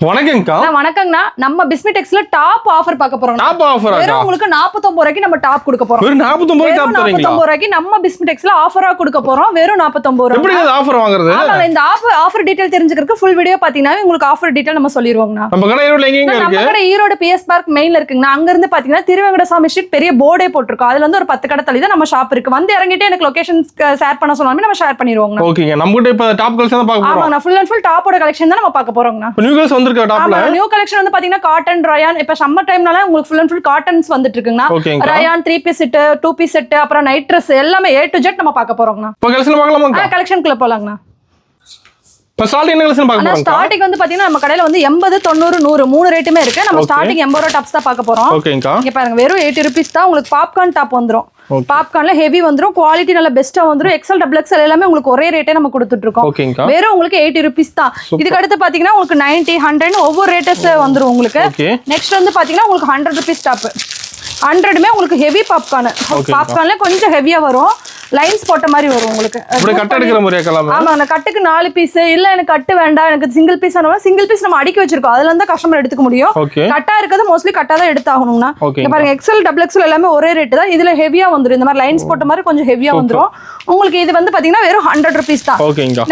வணக்கம்க்கா. வணக்கங்கண்ணா. நம்ம பிஸ்மிடெக்ஸ்ல top offer பார்க்க போறோம். டாப் ஆஃபர் வெறும் உங்களுக்கு 49 ரூபாய்க்கு நம்ம டாப் கொடுக்க போறோம். வெறும் 49 டாப் தரீங்களா? 49 ரூபாய்க்கு நம்ம பிஸ்மிடெக்ஸ்ல ஆஃபரா கொடுக்க போறோம். வெறும் 49 ரூபாய். எப்படி இந்த ஆஃபர் வாங்குறது? ஆமாங்க, இந்த ஆஃபர் டீடைல் தெரிஞ்சுக்கிறதுக்கு ஃபுல் வீடியோ பாத்தீங்கன்னா உங்களுக்கு ஆஃபர் டீடைல் நம்ம சொல்லிடுவோம்னா. நம்ம கடை ஈரோட்ல எங்க இருக்கு? நம்ம கடை ஈரோடு PS பார்க் மெயின்ல இருக்குங்க. அங்க இருந்து பாத்தீங்கன்னா திருவேங்கடசாமி ஸ்ட்ரீட் பெரிய போர்டே போட்டுருக்கோம். அதுல இருந்து ஒரு 10 கடை தள்ளி தான் நம்ம ஷாப் இருக்கு. வந்து இறங்கிட்டு எனக்கு லொகேஷன் ஷேர் பண்ண சொன்னாலுமே நம்ம ஷேர் பண்ணிடுவோங்க. ஓகேங்க. நம்ம கிட்ட இப்ப டாப் கலெக்ஷன் தான் பார்க்க போறோம். ஆமாங்க, ஃபுல் அண்ட் ஃபுல் டாப்போட கலெக்ஷன் தான் நம்ம பார்க்க போறோம்னா. நியூ கலெக்ஷன் வந்திருக்க டாப்ல. நியூ கலெக்ஷன் வந்து பாத்தீங்கன்னா காட்டன், ரயான். இப்ப சம்மர் டைம்னால உங்களுக்கு ஃபுல் அண்ட் ஃபுல் காட்டன்ஸ் வந்துட்டு இருக்குங்கண்ணா. Rayon 3 piece set, 2 piece set, அப்புறம் நைட் ட்ரெஸ் எல்லாமே A to Z நம்ம பார்க்க போறோம்னா. இப்ப கலெக்ஷன் பார்க்கலாமா? கலெக்ஷனுக்குள்ள போலாங்கண்ணா. இப்ப ஸ்டார்டிங் என்ன கலெக்ஷன் பார்க்க போறோம்? ஸ்டார்டிங் வந்து பாத்தீங்கன்னா நம்ம கடையில வந்து 80, 90, 100 மூணு ரேட்டுமே இருக்கு. நம்ம ஸ்டார்டிங் 80 ரூபாய் டாப்ஸ் தான் பார்க்க போறோம். ஓகேங்கா. இங்க பாருங்க, வெறும் 80 ரூபீஸ் தான். உங்களுக்கு பாப்கார்ன் டாப் வந்துரும். பாப்கார்ன்ல ஹெவி வந்துரும், குவாலிட்டி நல்ல பெஸ்டா வந்துரும். XL XXL எல்லாமே உங்களுக்கு ஒரே ரேட்டே நம்ம கொடுத்துட்டு இருக்கோம். வெறும் உங்களுக்கு 80 ரூபீஸ் தான். இதுக்கு அடுத்து பாத்தீங்கன்னா உங்களுக்கு 90, 100 ஒவ்வொரு ரேட்டஸ் வந்துரும் உங்களுக்கு. நெக்ஸ்ட் வந்து பாத்தீங்கன்னா உங்களுக்கு 100 ரூபீஸ் டாப். 100மே உங்களுக்கு ஹெவி பாப்கார்ன். பாப்கார்ன்ல கொஞ்சம் ஹெவியா வரும், லைன்ஸ் போட்ட மாதிரி வரும் உங்களுக்கு. அப்படியே கட் எடுக்கிற மாதிரியா கலர்? ஆமா, அந்த கட்டுக்கு 4 பீஸ் இல்ல எனக்கு கட்டு வேண்டாம், எனக்கு சிங்கிள் பீஸ் வேணும். சிங்கிள் பீஸ் நம்ம அடுக்கி வச்சிருக்கோம், அதுல இருந்து கஸ்டமர் எடுத்துக்க முடியும். கட்டா இருக்கிறது மோஸ்ட்லி கட்டா தான் எடுத்தாகணும்னா. இங்க பாருங்க, XL XXL எல்லாமே ஒரே ரேட் தான். இதுல ஹெவியா வந்துரும், இந்த மாதிரி லைன்ஸ் போட்ட மாதிரி கொஞ்சம் ஹெவியா வந்துரும் உங்களுக்கு. இது வந்து பாத்தீங்கன்னா வெறும் 100 ரூபீஸ் தான்.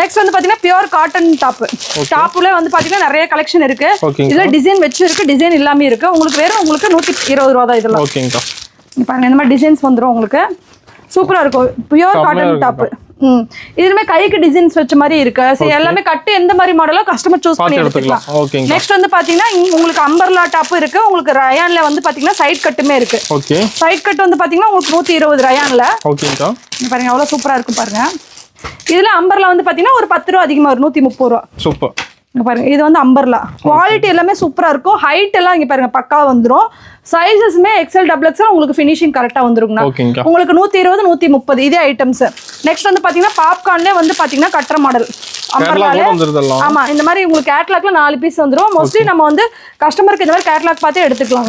நெக்ஸ்ட் வந்து பாத்தீங்கன்னா பியூர் காட்டன் டாப். டாப்ல வந்து பாத்தீங்கன்னா நிறைய கலெக்ஷன் இருக்கு. இதுல டிசைன் வச்சு இருக்கு, டிசைன் இல்லாம இருக்கு. உங்களுக்கு வெறும் உங்களுக்கு 120 ரூபா தான் இதெல்லாம். இங்க பாருங்க, இந்த மாதிரி டிசைன்ஸ் வந்துரும் உங்களுக்கு. சூப்பரா இருக்கும், பியூர் காட்டன் டாப். இதுமே கைக்கு டிசைன்ஸ் வச்ச மாதிரி இருக்கு. எல்லாமே கட்டு எந்த மாதிரி மாடலோ கஸ்டமர் சூஸ் பண்ணி எடுத்துக்கலாம். நெக்ஸ்ட் வந்து பாத்தீங்கன்னா உங்களுக்கு அம்பர்லா டாப் இருக்கு. உங்களுக்கு ரயான்ல வந்து பாத்தீங்கன்னா சைட் கட்டுமே இருக்கு. சைட் கட் வந்து பாத்தீங்கன்னா உங்களுக்கு 120 ரயான்ல. பாருங்க எவ்வளவு சூப்பரா இருக்கு பாருங்க. இதுல அம்பர்லா வந்து பாத்தீங்கன்னா ஒரு 10 ரூபா அதிகமா வரும், 130 ரூபா. சூப்பர். பாருங்க, இது வந்து அம்பர்லா. குவாலிட்டி எல்லாமே சூப்பரா இருக்கும். ஹைட் எல்லாம் இங்க பாருங்க பக்கா வந்துரும். சைஸஸ்மே XL XXL உங்களுக்கு ஃபினிஷிங் கரெக்டா வந்துருங்கண்ணா. உங்களுக்கு 120, 130 இதே ஐட்டம்ஸ். நெக்ஸ்ட் வந்து பாத்தீங்கன்னா பாப்கார்ன்ல வந்து பாத்தீங்கன்னா கட்டர் மாடல் அம்பர்லால. ஆமா, இந்த மாதிரி உங்களுக்கு கேட்லாக்ல 4 பீஸ் வந்துரும். மோஸ்ட்லி நம்ம வந்து கஸ்டமருக்கு இந்த மாதிரி கேட்லாக் பார்த்து எடுத்துக்கலாம்.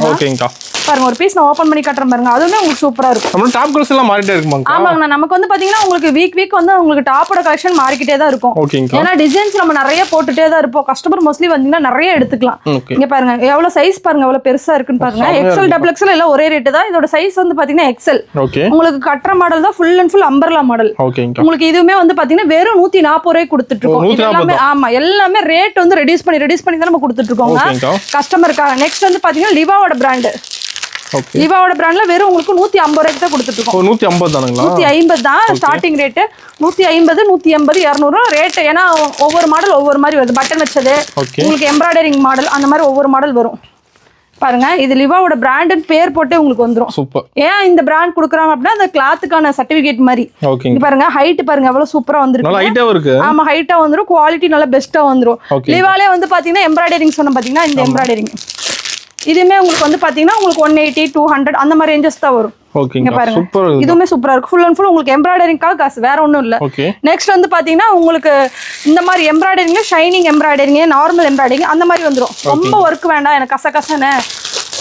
பாருங்க, ஒரு பீஸ் நான் ஓபன் பண்ணி கட்டுறேன் பாருங்க, அதுவுமே உங்களுக்கு சூப்பரா இருக்கும். நம்ம டாப் கலெக்ஷன் எல்லாம் மாறிட்டே இருக்குமாங்க? ஆமாங்க, நமக்கு வந்து பாத்தீங்கன்னா உங்களுக்கு வீக் வந்து உங்களுக்கு டாப்போட கலெக்ஷன் மாறிக்கிட்டே தான் இருக்கும். ஏன்னா டிசைன்ஸ் நம்ம நிறைய போட்டுட்டே தான் இருப்போம். கஸ்டமர் மோஸ்ட்லி வந்தீங்கன்னா நிறைய எடுத்துக்கலாம். இங்க பாருங்க எவ்வளவு சைஸ் பாருங்க, எவ்வளவு பெருசா இருக்குன்னு பாருங்க. XL XXL எல்லாம் ஒரே ரேட் தான். இதோட சைஸ் வந்து பாத்தீங்கன்னா XL. உங்களுக்கு கட்டுற மாடல் தான், full and full umbrella model. உங்களுக்கு இதுவுமே வந்து பாத்தீங்கன்னா வெறும் 140 ரூபாய் கொடுத்துட்டு இருக்கோம். ஆமா, எல்லாமே ரேட் வந்து ரெடியூஸ் பண்ணி தான் நம்ம கொடுத்துட்டு இருக்கோம் கஸ்டமருக்காக. நெக்ஸ்ட் வந்து பாத்தீங்கன்னா லிவாவோட பிராண்ட். லிவாவோட பிராண்ட்ல வெறும் உங்களுக்கு 150 ரூபாய்க்கு தான் கொடுத்துட்டு இருக்கோம். 150 தானுங்களா? 150 தான் ஸ்டார்டிங் ரேட். 150, 180, 200 ரேட். ஏன்னா ஒவ்வொரு மாடல் ஒவ்வொரு மாதிரி வருது. பட்டன் வச்சது, உங்களுக்கு எம்ப்ராய்டரிங் மாடல், அந்த மாதிரி ஒவ்வொரு மாடல் வரும். பாருங்க, இது லிவாவோட பிராண்ட் பேர் போட்டே உங்களுக்கு வந்துரும். சூப்பர். ஏன் இந்த பிராண்ட் குடுக்குறாங்க அப்படின்னா அந்த கிளாத்துக்கான சர்டிபிகேட் மாதிரி. இங்க பாருங்க, ஹைட் பாருங்க எவ்வளவு சூப்பரா வந்திருக்கு. ஆமா, ஹைட்டா வந்துரும், குவாலிட்டி நல்லா பெஸ்டா வந்துரும். லிவாலே வந்து பாத்தீங்கன்னா எம்ப்ராய்டரிங் சொன்ன பாத்தீங்கன்னா இந்த எம்ப்ராய்டரிங் இதுமே உங்களுக்கு வந்து பாத்தீங்கன்னா உங்களுக்கு 180, 200 அந்த மாதிரி ரேஞ்சஸ் தான் வரும். இங்க பாருங்க, இதுவுமே சூப்பரா இருக்கு. ஃபுல் அண்ட் ஃபுல் உங்களுக்கு எம்ப்ராய்டரிங்காக காசு, வேற ஒண்ணும் இல்ல. நெக்ஸ்ட் வந்து பாத்தீங்கன்னா உங்களுக்கு இந்த மாதிரி எம்ப்ராய்டரிங்ல ஷைனிங் எம்ப்ராய்டரிங், நார்மல் எம்ப்ராய்டரிங் அந்த மாதிரி வந்துரும். ரொம்ப ஒர்க் வேண்டாம், எனக்கு கசகசன்னு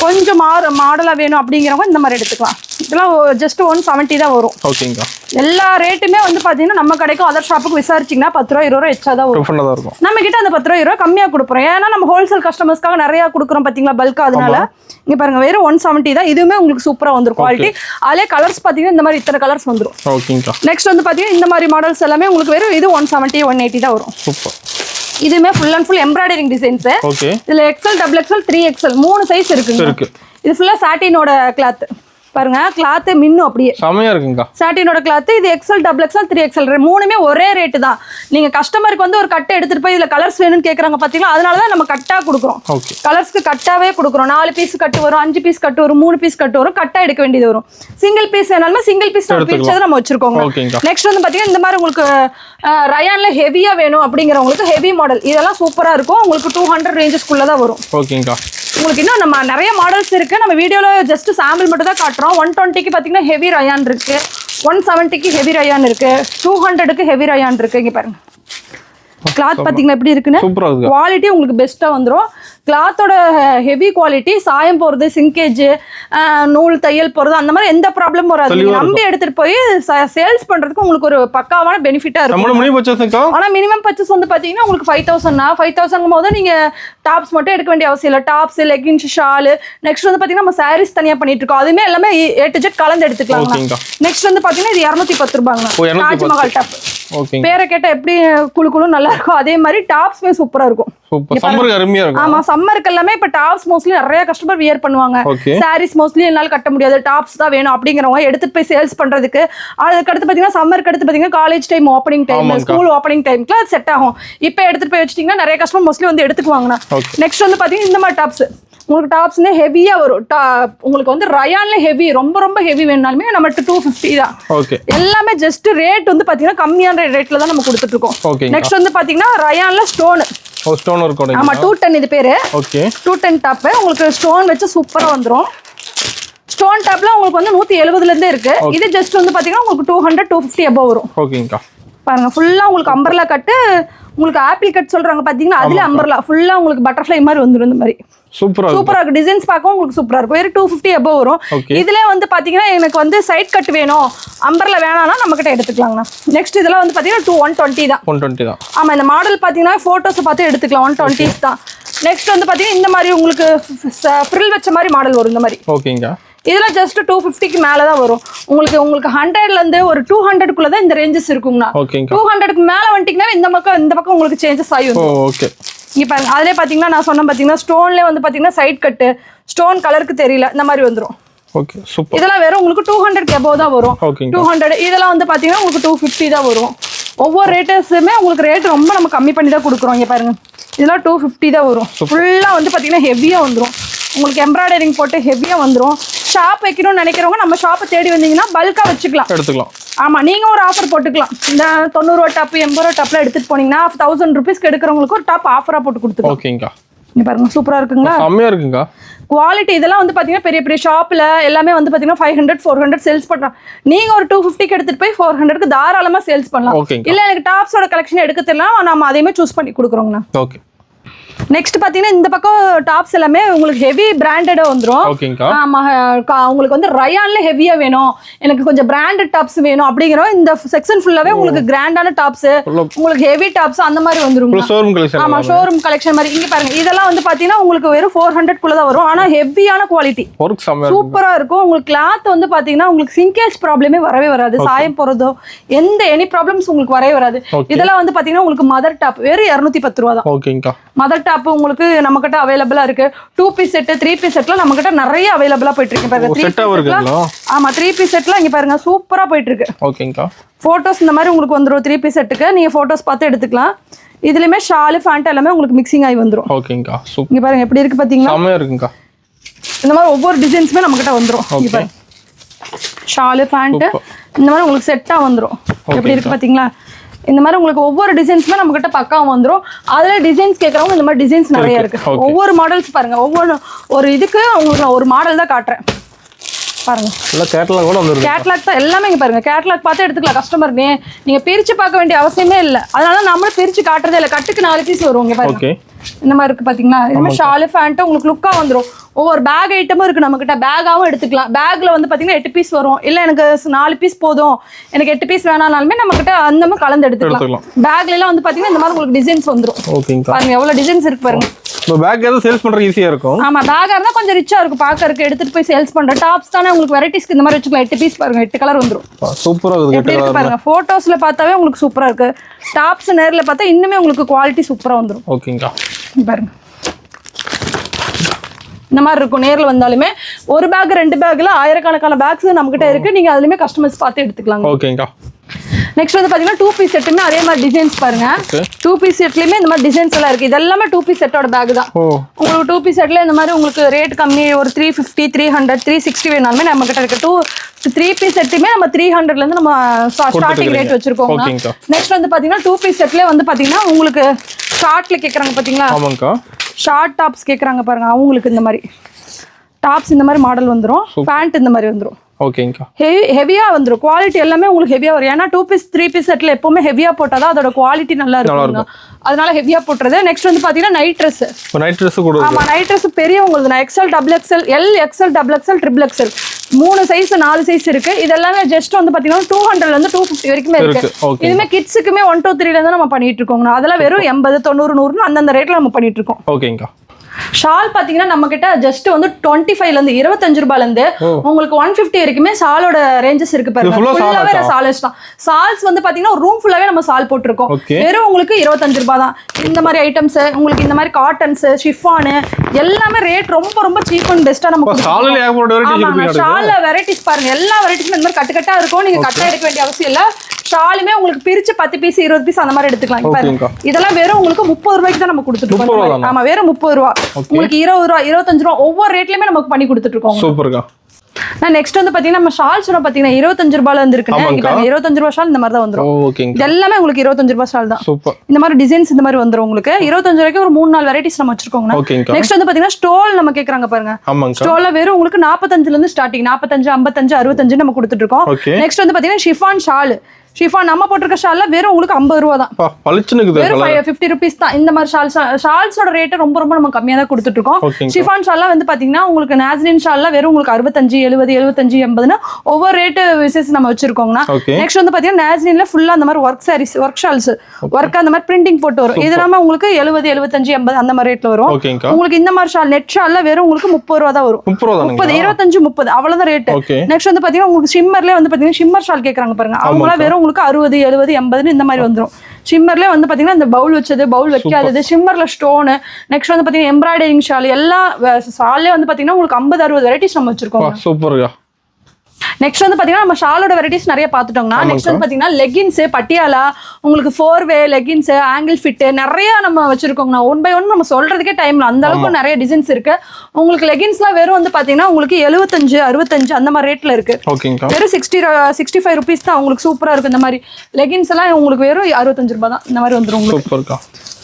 கொஞ்சம் மாடலா வேணும் அப்படிங்கிறவங்க இந்த மாதிரி எடுத்துக்கலாம். இதெல்லாம் ஜஸ்ட் 170 தான் வரும். எல்லா ரேட்டுமே வந்து பாத்தீங்கன்னா நம்ம கடைக்கும் அதர் ஷாப்புக்கு விசாரிச்சீங்கன்னா 10 ரூபா 20 ரூபா எச்சா தான் வரும். நம்ம கிட்ட அந்த 10 ரூபா 20 ரூபா கம்மியா கொடுப்போம். ஏன்னா நம்ம ஹோல்சேல் கஸ்டமர்ஸ்க்காக நிறைய கொடுக்குறோம் பாத்தீங்களா, பல்கா. அதனால இங்க பாருங்க வெறும் 170 தான். இதுவுமே உங்களுக்கு சூப்பரா வந்துரும் குவாலிட்டி. அதே கலர்ஸ் பாத்தீங்கன்னா இந்த மாதிரி இத்தனை கலர்ஸ் வந்துரும். நெக்ஸ்ட் வந்து பாத்தீங்கன்னா இந்த மாதிரி மாடல்ஸ் எல்லாமே உங்களுக்கு வெறும் இது 170, 180 தான் வரும். இதுமே full and full embroidering designs. இதுல XL XXL 3XL 3 சைஸ் இருக்கு. இது ஃபுல்லா சாட்டினோட கிளாத். பாருங்க, கிளாத் மின்னும் அப்படியே செமையா இருக்குங்க. சாட்டினோட கிளாத். இது XL XXL 3XL மூணுமே ஒரே ரேட் தான். நீங்க கஸ்டமருக்கு வந்து ஒரு கட்டை எடுத்துட்டு போய் இதுல கலர்ஸ் வேணும்னு கேக்குறாங்க பாத்தீங்களா, அதனால தான் நம்ம கட்டா கொடுக்குறோம். கலர்ஸ்க்கு கட்டாவே கொடுக்குறோம். 4 பீஸ் கட்டு வரும், 5 பீஸ் கட்டு வரும், 3 பீஸ் கட்டு வரும். கட்டா எடுக்க வேண்டியது வரும். சிங்கிள் பீஸ் வேணாலும் சிங்கிள் பீஸ் பிரிச்சதை நம்ம வச்சிருக்கோம். நெக்ஸ்ட் வந்து பாத்தீங்கன்னா இந்த மாதிரி உங்களுக்கு ரயான்ல ஹெவியா வேணும் அப்படிங்கிறவங்களுக்கு ஹெவி மாடல் இதெல்லாம் சூப்பரா இருக்கும். உங்களுக்கு 200 ரேஞ்சஸ்க்குள்ள தான் வரும். உங்களுக்கு இன்னும் நம்ம நிறைய மாடல்ஸ் இருக்கு. நம்ம வீடியோல ஜஸ்ட் சாம்பிள் மட்டும் தான் காட்டுறோம். 120க்கு பாத்தீங்கன்னா ஹெவி ரயான் இருக்கு, 170க்கு ஹெவி ரயான் இருக்கு, 200க்கு ஹெவி ரயான் இருக்கு. இங்க பாருங்க, கிளாத் பாத்தீங்கன்னா எப்படி இருக்குன்னு சூப்பரா இருக்கு. குவாலிட்டி உங்களுக்கு பெஸ்ட்டாக வந்துடும். கிளாத்தோட ஹெவி குவாலிட்டி, சாயம் போகிறது, சிங்கேஜ், நூல் தையல் போகிறது, அந்த மாதிரி எந்த ப்ராப்ளமும் வராது. நீங்கள் நம்பி எடுத்துகிட்டு போய் சேல்ஸ் பண்ணுறதுக்கு உங்களுக்கு ஒரு பக்காவான பெனிஃபிட்டாக இருக்கும். ஆனால் மினிமம் பர்ச்சேஸ் வந்து பார்த்தீங்கன்னா உங்களுக்கு 5000 5000 போது நீங்கள் டாப்ஸ் மட்டும் எடுக்க வேண்டிய அவசியம் இல்லை. டாப்ஸ், லெகின்ஸ், ஷாலு, நெக்ஸ்ட் வந்து பார்த்தீங்கன்னா நம்ம சாரீஸ் தனியாக பண்ணிட்டு இருக்கோம். அதுவுமே எல்லாமே A to Z கலந்து எடுத்துக்கலாம். நெக்ஸ்ட் வந்து பார்த்தீங்கன்னா இது 210 ரூபாங்க. தாஜ்மஹால் டாப் பேரை கேட்டால் எப்படி குழு குழு நல்லா இருக்கும், அதே மாதிரி டாப்ஸ்மே சூப்பராக இருக்கும். ஆமா, சம்மருக்கு எல்லாமே இப்ப டாப்ஸ் மோஸ்ட்லி நிறைய கஸ்டமர் வியர் பண்ணுவாங்க. சாரீஸ் மோஸ்ட்லி என்னால கட்ட முடியாது, டாப்ஸ் தான் வேணும் அப்படிங்கிறவங்க எடுத்துட்டு போய் சேல்ஸ் பண்றதுக்கு. அதுக்கு அடுத்து பாத்தீங்கன்னா சம்மருக்கு அடுத்து பாத்தீங்கன்னா college time, opening time, school opening டைம்க்கு அது செட் ஆகும். இப்ப எடுத்துட்டு போய் வச்சிட்டீங்கன்னா நிறைய கஸ்டமர் மோஸ்ட்லி வந்து எடுத்துக்குவாங்கண்ணா. நெக்ஸ்ட் வந்து பாத்தீங்கன்னா இந்த மாதிரி டாப்ஸ் உங்களுக்கு டாப்ஸ்னே ஹெவியா வரும். உங்களுக்கு வந்து ரயான்ல ஹெவி, ரொம்ப ரொம்ப ஹெவி வேணும்னாலுமே நம்மகிட்ட 250 தான். எல்லாமே ஜஸ்ட் ரேட் வந்து பாத்தீங்கன்னா கம்மியான ரேட்ல தான் நம்ம கொடுத்துட்டு இருக்கோம். நெக்ஸ்ட் வந்து பாத்தீங்கன்னா ரயான்ல ஸ்டோன் இருக்கும். ஆமா, 210 இது பேரு. 210 டாப் உங்களுக்கு ஸ்டோன் வச்சு சூப்பரா வந்துரும். ஸ்டோன் டாப்ல உங்களுக்கு வந்து 170ல இருந்தே இருக்கு. இது ஜஸ்ட் வந்து பாத்தீங்கன்னா உங்களுக்கு 200 250 above வரும். ஓகேங்கா, பாருங்க ஃபுல்லா உங்களுக்கு அம்பர்லா கட்டு, உங்களுக்கு ஆப்பிள் கட் சொல்றாங்க பாத்தீங்கன்னா, அதுல அம்பர்லா ஃபுல்லா உங்களுக்கு பட்டர்ஃப்ளை மாதிரி வந்துரும். இந்த மாதிரி சூப்பரா இருக்கு. டிசைன்ஸ் பார்க்கவும் உங்களுக்கு சூப்பரா இருக்கும். வெறும் 250 above வரும். இதுல வந்து பாத்தீங்கன்னா எனக்கு வந்து சைட் கட் வேணும், அம்பர்லா வேணாம்னா நம்ம கிட்ட எடுத்துக்கலாம்ண்ணா. நெக்ஸ்ட் இதெல்லாம் வந்து பாத்தீங்கன்னா 120 தான். 120 தான். ஆமா, இந்த மாடல் பாத்தீங்கன்னா போட்டோஸ் பார்த்து எடுத்துக்கலாம். 120 தான். நெக்ஸ்ட் வந்து பாத்தீங்கன்னா இந்த மாதிரி உங்களுக்கு ஃப்ரில் வச்ச மாதிரி மாடல் வரும். இந்த மாதிரி ஓகேங்க. இதெல்லாம் ஜஸ்ட் 250க்கு மேல தான் வரும். உங்களுக்கு 100ல இருந்து ஒரு 200க்குள்ள தான் இந்த ரேஞ்சஸ் இருக்குங்கண்ணா. 200க்கு மேல வந்துட்டீங்கன்னா இந்த பக்கம் உங்களுக்கு சேஞ்சஸ் ஆகி வரும். ஓகே, இங்க பாருங்க. அதுல பாத்தீங்கன்னா நான் சொன்ன பாத்தீங்கன்னா ஸ்டோன்ல வந்து பாத்தீங்கன்னா சைட் கட்டு, ஸ்டோன் கலருக்கு தெரியல, இந்த மாதிரி வந்துரும். Okay, super. இதெல்லாம் வெறும் உங்களுக்கு 200க்கு above தான் வரும். 200. இதெல்லாம் வந்து பாத்தீங்கன்னா உங்களுக்கு 250 தான் வரும். ஒவ்வொரு ரேட்டர்ஸுமே உங்களுக்கு ரேட் ரொம்ப நம்ம கம்மி பண்ணி தான் கொடுக்குறோம். இங்க பாருங்க, இதெல்லாம் 250 தான் வரும். ஃபுல்லா வந்து பாத்தீங்கன்னா ஹெவியா வந்துரும். உங்களுக்கு எம்ப்ராய்டரிங் போட்டு ஹெவியா வந்துரும். ஷாப் வைக்கணும்னு நினைக்கிறவங்க நம்ம ஷாப்பை தேடி வந்தீங்கன்னா பல்கா எடுத்துக்கலாம். ஆமா, நீங்க ஒரு ஆஃபர் போட்டுக்கலாம். இந்த 90 ரூபா டாப், 80 ரூபா டாப்ல எடுத்துட்டு போனீங்கன்னா 1000 ருபீஸ்க்கு எடுக்கிறவங்களுக்கு ஒரு டாப் ஆஃபரா போட்டு கொடுத்துக்கலாம். ஓகேங்கா, இங்க பாருங்க சூப்பரா இருக்குங்களா, செம்மையா இருக்குங்க. குவாலிட்டி இதெல்லாம் வந்து பாத்தீங்கன்னா பெரிய பெரிய ஷாப்ல எல்லாமே வந்து பாத்தீங்கன்னா 500 400 சேல்ஸ் பண்றாங்க. நீங்க ஒரு 250க்கு எடுத்துட்டு போய் 400க்கு தாராளமா சேல்ஸ் பண்ணலாம். இல்ல எனக்கு டாப்ஸோட கலெக்ஷன் எடுக்க தெரியல, நம்ம அதையுமே சூஸ் பண்ணி கொடுக்குறோங்கண்ணா. ஓகே. நெக்ஸ்ட் பாத்தீங்கன்னா இந்த பக்கம் டாப்ஸ் எல்லாமே உங்களுக்கு ஹெவி பிராண்டடா வந்துரும். ஆமா, உங்களுக்கு வந்து ரயான்ல ஹெவியா வேணும், எனக்கு கொஞ்சம் பிராண்டட் டாப்ஸ் வேணும் அப்படிங்கிற இந்த செக்ஷன் ஃபுல்லாவே உங்களுக்கு கிராண்டான டாப்ஸ், உங்களுக்கு ஹெவி டாப்ஸ் அந்த மாதிரி வந்துரும். ஆமா, ஷோரூம் கலெக்ஷன் மாதிரி. இங்க பாருங்க, இதெல்லாம் வந்து பாத்தீங்கன்னா உங்களுக்கு வெறும் 400 குள்ள தான் வரும். ஆனா ஹெவியான குவாலிட்டி, சூப்பரா இருக்கும். உங்களுக்கு கிளாத் வந்து பாத்தீங்கன்னா உங்களுக்கு சிங்கேஜ் ப்ராப்ளமே வரவே வராது. சாயம் போறதோ எந்த எனி ப்ராப்ளம்ஸ் உங்களுக்கு வரவே வராது. இதெல்லாம் வந்து பாத்தீங்கன்னா உங்களுக்கு மதர் டாப் வெறும் 210 ரூபா தான். ஓகேங்கா, மதர் டாப் உங்களுக்கு நம்ம கிட்ட அவைலபிளா இருக்கு. 2 பீஸ் செட், 3 பீஸ் செட்ல நம்ம கிட்ட நிறைய அவைலபிளா போயிட்டு இருக்கு. பாருங்க 3 பீஸ் செட்ல. ஆமா, 3 பீஸ் செட்ல இங்க பாருங்க சூப்பரா போயிட்டு இருக்கு. ஓகேங்கா, போட்டோஸ் இந்த மாதிரி உங்களுக்கு வந்துரும். 3 பீஸ் செட்டுக்கு நீங்க போட்டோஸ் பார்த்து எடுத்துக்கலாம். இதுலயுமே ஷால், ஃபேண்ட் எல்லாமே உங்களுக்கு மிக்சிங் ஆகி வந்துரும். ஓகேங்கா, சூப்பர். இங்க பாருங்க எப்படி இருக்கு பாத்தீங்களா, செமையா இருக்குங்கா. இந்த மாதிரி ஒவ்வொரு டிசைன்ஸ்மே நம்ம கிட்ட வந்துரும். இங்க பாருங்க ஷால், ஃபேண்ட் இந்த மாதிரி உங்களுக்கு செட்டா வந்துரும். எப்படி இருக்கு பாத்தீங்களா, இந்த மாதிரி உங்களுக்கு ஒவ்வொரு டிசைன்ஸ்மே நம்ம கிட்ட பக்காவும் வந்துரும். அதுல டிசைன்ஸ் கேட்கறவங்க இந்த மாதிரி டிசைன்ஸ் நிறைய இருக்கு. ஒவ்வொரு மாடல்ஸ் பாருங்க, ஒரு இதுக்கு உங்களுக்கு நான் ஒரு மாடல் தான் காட்டுறேன். பாருங்க, கேட்டலாக் கூட வந்துருக்கு. கேட்டலாக் தான் எல்லாமே. இங்க பாருங்க, கேட்டலாக் பார்த்து எடுத்துக்கலாம். கஸ்டமர் நீங்க பிரிச்சு பார்க்க வேண்டிய அவசியமே இல்லை. அதனால நம்மளும் பிரிச்சு காட்டுறதே இல்லை. கட்டுக்கு 4 பீஸ் வரும். இங்க பாருங்க இந்த மாதிரி இருக்கு பாத்தீங்களா. இதுமே ஷால், ஃபேண்ட் உங்களுக்கு லுக்கா வந்துரும். ஒவ்வொரு பேக் ஐட்டமும் இருக்கு நம்ம கிட்ட. பேக்காவும் எடுத்துக்கலாம். பேக்ல வந்து பாத்தீங்கன்னா 8 பீஸ் வரும். இல்ல எனக்கு 4 பீஸ் போதும், எனக்கு 8 பீஸ் வேணாலுமே நம்ம கிட்ட அந்த மாதிரி கலந்து எடுத்துக்கலாம். பேக்ல எல்லாம் வந்து பாத்தீங்கன்னா இந்த மாதிரி உங்களுக்கு டிசைன்ஸ் வந்துரும். பாருங்க எவ்வளவு டிசைன்ஸ் இருக்கு பாருங்க. பேக் ஏதோ சேல்ஸ் பண்றது ஈஸியா இருக்கும். ஆமா, பேக்கா இருந்தா கொஞ்சம் ரிச்சா இருக்கும் பாக்கறதுக்கு. எடுத்துட்டு போய் சேல்ஸ் பண்ற டாப்ஸ் தானே உங்களுக்கு வெரைட்டிஸ்க்கு இந்த மாதிரி வச்சுக்கலாம். 8 பீஸ் பாருங்க, 8 கலர் வந்துரும். சூப்பரா இருக்கு பாருங்க. போட்டோஸ்ல பார்த்தாவே உங்களுக்கு சூப்பரா இருக்கு. டாப்ஸ் நேர்ல பார்த்தா இன்னுமே உங்களுக்கு குவாலிட்டி சூப்பரா வந்துரும். ஓகேங்கா, பாருங்க இந்த மாதிரி இருக்கும். நேரில் வந்தாலுமே ஒரு பேக் 2 பேக்ல ஆயிரக்கணக்கான பேக்ஸ் நம்ம கிட்ட இருக்கு. நீங்க அதுலயுமே கஸ்டமர்ஸ் பார்த்து எடுத்துக்கலாம். ஓகேங்கா. நெக்ஸ்ட் வந்து பாத்தீங்கன்னா 2 பீஸ் செட்டுமே அதே மாதிரி டிசைன்ஸ் பாருங்க. 2 பீஸ் செட்லயுமே இந்த மாதிரி டிசைன்ஸ் எல்லாம் இருக்கு. இது எல்லாமே 2 பீஸ் செட்டோட பேக் தான். உங்களுக்கு 2 பீஸ் செட்ல இந்த மாதிரி உங்களுக்கு ரேட் கம்மி ஒரு 350 300 360 வேணாலுமே நம்ம கிட்ட இருக்கு. 3 பீஸ் செட்டுமே நம்ம 300ல இருந்து நம்ம ஸ்டார்டிங் ரேட் வச்சிருக்கோம். நெக்ஸ்ட் வந்து பாத்தீங்கன்னா 2 பீஸ் செட்ல வந்து பாத்தீங்கன்னா உங்களுக்கு ஷார்ட்ல கேக்குறாங்க பாத்தீங்களா. ஆமாங்கா, ஷார்ட் டாப்ஸ் கேக்குறாங்க பாருங்க. அவங்களுக்கு இந்த மாதிரி டாப்ஸ் இந்த மாதிரி மாடல் வந்துரும். பேண்ட் இந்த மாதிரி வந்துரும். ஓகேங்கா. ஹெவியா வந்துரும். குவாலிட்டி எல்லாமே உங்களுக்கு ஹெவியா வரும். ஏன்னா 2 பீஸ் 3 பீஸ் செட்ல எப்பவுமே ஹெவியா போட்டாதான் அதோட குவாலிட்டி நல்லா இருக்கும். அதனால ஹெவியா போட்டுறது. நெக்ஸ்ட் வந்து பாத்தீங்கன்னா நைட் ட்ரெஸ். நைட் ட்ரெஸ் கூட. ஆமா நைட் ட்ரெஸ் பெரியவங்களுக்கு நான் XL XXL L XL XXL XXL 3 size 4 size இருக்கு. இதெல்லாம் ஜஸ்ட் வந்து பாத்தீங்கன்னா 200 ல இருந்து 250 வரைக்குமே இருக்கு. இதுமே கிட்ஸுக்குமே 1 2 3 ல இருந்து நம்ம பண்ணிட்டு இருக்கோம். அதெல்லாம் வெறும் 80 90 100 அந்த ரேட்ல நம்ம பண்ணிட்டு இருக்கோம். ஓகேங்கா. ஷால் பாத்தீங்கன்னா நம்ம கிட்ட ஜஸ்ட் வந்து 25 ல இருந்து 25 ரூபாயில இருந்து உங்களுக்கு 150 வரைக்குமே ஷாலோட ரேஞ்சஸ் இருக்கு பாருங்க. ஃபுல்லாவே சால்ஸ் தான். சால்ஸ் வந்து பாத்தீங்கன்னா ரூம் ஃபுல்லாவே நம்ம சால் போட்டுருக்கோம். வெறும் உங்களுக்கு 25 ரூபாய் தான். இந்த மாதிரி ஐட்டம்ஸ் உங்களுக்கு இந்த மாதிரி காட்டன்ஸ் ஷிஃபான் எல்லாமே ரேட் ரொம்ப ரொம்ப சீப் அண்ட் பெஸ்டா நமக்கு ஷால்ல வெரைட்டிஸ் பாருங்க. எல்லா வெரைட்டிஸும் இந்த மாதிரி கட்டுக்கட்டா இருக்கும். நீங்க கட்டா எடுக்க வேண்டிய அவசியம் இல்ல. ஷாலுமே உங்களுக்கு பிரிச்சு 10 பீஸ் 20 பீஸ் அந்த மாதிரி எடுத்துக்கலாம். பாருங்க இதெல்லாம் வெறும் உங்களுக்கு 30 ரூபாய்க்கு தான் நம்ம கொடுத்துட்டு இருக்கோம். ஆமா வெறும் 30 ரூபாய். உங்களுக்கு 20 ரூபாய் 25 ரூபாய் ஒவ்வொரு ரேட்லயுமே நமக்கு பண்ணி கொடுத்துட்டு இருக்கோம். சூப்பர்க்கா. நான் நெக்ஸ்ட் வந்து பாத்தீங்கன்னா நம்ம ஷால்ஸ் பாத்தீங்கன்னா 25 ரூபாயில இருந்து இருக்கு. 25 ரூபாய் ஷால் இந்த மாதிரி தான் வந்துரும். இது எல்லாமே உங்களுக்கு 25 ரூபாய் ஷால் தான். இந்த மாதிரி டிசைன்ஸ் இந்த மாதிரி வந்துரும். உங்களுக்கு 25 ரூபாய்க்கு ஒரு 3-4 வெரைட்டிஸ் நம்ம வச்சிருக்கோம். நெக்ஸ்ட் வந்து பாத்தீங்கன்னா ஸ்டோல் நம்ம கேக்குறாங்க பாருங்க. ஸ்டோல்ல வெறும் உங்களுக்கு 45 ல இருந்து ஸ்டார்டிங் 45 55 65 நம்ம கொடுத்துட்டு இருக்கோம். நெக்ஸ்ட் வந்து பாத்தீங்கன்னா ஷிஃபான் ஷால். ஷிஃபான் நம்ம போட்டிருக்க ஷால்ல வெறும் உங்களுக்கு 50 ரூபாய் தான். வெறும் 50 rupees தான். இந்த மாதிரி ஷால்ஸோட ரேட் ரொம்ப ரொம்ப நம்ம கம்மியா தான் கொடுத்துட்டு இருக்கோம். ஷிஃபான் ஷால்ல வந்து பாத்தீங்கன்னா உங்களுக்கு நாஸ்ரின் ஷால்ல வெறும் உங்களுக்கு 65 70 75 80 ஒவ்வொரு ரேட் விசேஷ நம்ம வச்சிருக்கோங்க. நெக்ஸ்ட் வந்து பாத்தீங்கன்னா நாஸ்ரின்ல ஃபுல்லா அந்த மாதிரி work saris work shawls work அந்த மாதிரி பிரிண்டிங் போட்டு வரும். இது எல்லாமே உங்களுக்கு 70 75 80 அந்த மாதிரி ரேட்ல வரும். உங்களுக்கு இந்த மாதிரி ஷால் நெட் ஷால்ல வெறும் உங்களுக்கு 30 ரூபாய் தான் வரும். 30 25 30 அவ்வளவுதான் ரேட். நெக்ஸ்ட் வந்து பாத்தீங்கன்னா உங்களுக்கு ஷிம்மர்ல வந்து பாத்தீங்கன்னா ஷிம்மர் ஷால் கேக்குறாங்க பாருங்க. அவங்கள வெறும் உங்களுக்கு 60 70 80 இந்த மாதிரி வந்துரும். ஷிம்மர்ல வந்து பாத்தீங்கன்னா இந்த பவுல் வச்சது பவுல் வைக்காதது ஷிம்மர்ல ஸ்டோன். நெக்ஸ்ட் வந்து பாத்தீங்கன்னா எம்ப்ராய்டரிங் ஷால் எல்லா ஷால்லே வந்து பாத்தீங்கன்னா உங்களுக்கு 50 60 வெரைட்டிஸ் நம்ம வச்சிருக்கோம். சூப்பர்யா. நெக்ஸ்ட் வந்து பாத்தீங்கன்னா நம்ம ஷாலோட வெரைட்டிஸ் நிறைய பாத்துட்டோம்னா நெக்ஸ்ட் வந்து பாத்தீங்கன்னா லெகின்ஸ் பட்டியாலா உங்களுக்கு 4-வே லெகின்ஸ் ஆங்கிள் ஃபிட் நிறைய நம்ம வச்சிருக்கோங்க. 1 by 1 நம்ம சொல்றதுக்கே டைம்ல அந்த அளவுக்கு நிறைய டிசைன்ஸ் இருக்கு. உங்களுக்கு லெகின்ஸ்லாம் வெறும் வந்து பாத்தீங்கன்னா உங்களுக்கு 75 65 அந்த மாதிரி ரேட்ல இருக்கு. வெறும் 65 rupees தான். உங்களுக்கு சூப்பரா இருக்கு. இந்த மாதிரி லெகின்ஸ் எல்லாம் உங்களுக்கு வெறும் 65 ரூபாய் தான். இந்த மாதிரி வந்துரும் உங்களுக்கு.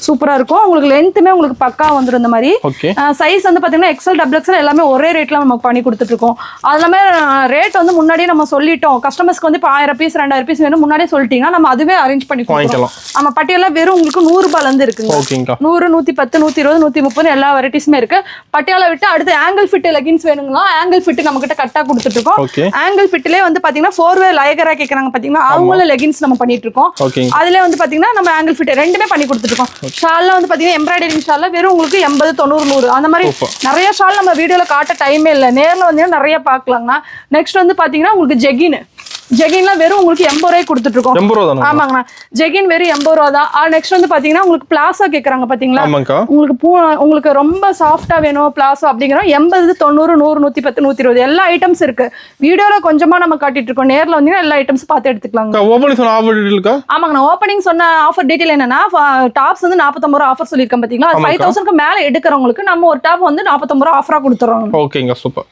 சூப்பரா இருக்கும். உங்களுக்கு லென்த்துமே உங்களுக்கு பக்கா வந்துரும். இந்த மாதிரி சைஸ் வந்து பாத்தீங்கன்னா XL XXL எல்லாமே ஒரே ரேட்ல நம்ம பண்ணி கொடுத்துட்டு இருக்கோம். அது எல்லாமே ரேட் வந்து முன்னாடியே நம்ம சொல்லிட்டோம். கஸ்டமர்ஸ்க்கு வந்து 1000 பீஸ் 2000 பீஸ் வேணும் முன்னாடியே சொல்லிட்டீங்கன்னா நம்ம அதுவே அரேஞ்ச் பண்ணி கொடுக்கலாம். நம்ம பட்டியலா வெறும் உங்களுக்கு 100 ரூபாயில இருந்து இருக்குங்க. 100 110 120 130 எல்லா வெரைட்டிஸுமே இருக்கு. பட்டியாலா விட்டு அடுத்து ஆங்கிள் ஃபிட் லெகின்ஸ் வேணுங்களா ஆங்கிள் ஃபிட் நம்ம கிட்ட கட்டா கொடுத்துட்டு இருக்கோம். ஆங்கிள் ஃபிட்லயே வந்து பாத்தீங்கன்னா 4-வே லயகரா கேக்குறாங்க பாத்தீங்கன்னா அவங்கள லெகின்ஸ் நம்ம பண்ணிட்டு இருக்கோம். அதுல வந்து பாத்தீங்கன்னா நம்ம ஆங்கிள் ஃபிட் ரெண்டுமே பண்ணி கொடுத்துட்டு இருக்கோம். ஷால்ல வந்து பாத்தீங்கன்னா எம்ப்ராய்டரிங் ஷால்ல வெறும் உங்களுக்கு 80 90 100 அந்த மாதிரி நிறைய ஷால் நம்ம வீடியோல காட்ட டைமே இல்ல. நேர்ல வந்தீங்கன்னா நிறைய பாக்கலாங்க. நெக்ஸ்ட் வந்து பாத்தீங்கன்னா உங்களுக்கு ஜெகின்லாம் வெறும் உங்களுக்கு 80 ரூபாய் கொடுத்துட்டு இருக்கோம். ஆமாங்கண்ணா ஜெகின் வெறும் 80 ரூபா தான். நெக்ஸ்ட் வந்து பாத்தீங்கன்னா உங்களுக்கு பிளாசா கேக்குறாங்க பாத்தீங்களா உங்களுக்கு ரொம்ப சாஃப்டா வேணும் பிளாசா அப்படிங்கிறோம் 80 90 100 110 120 எல்லா ஐட்டம்ஸ் இருக்கு. வீடியோல கொஞ்சமா நம்ம காட்டிட்டு இருக்கோம். நேர்ல வந்தீங்கன்னா எல்லா ஐட்டம்ஸ் பார்த்து எடுத்துக்கலாங்க. ஆமாங்கண்ணா ஓப்பனிங் சொன்ன ஆஃபர் டீடைல் என்னன்னா டாப்ஸ் வந்து 49 ரூபா ஆஃபர் சொல்லியிருக்கேன் பாத்தீங்களா 5000க்கு மேல எடுக்கிறவங்களுக்கு நம்ம ஒரு டாப் வந்து 49 ரூபா ஆஃபரா கொடுத்துறோம். ஓகேங்க சூப்பர்.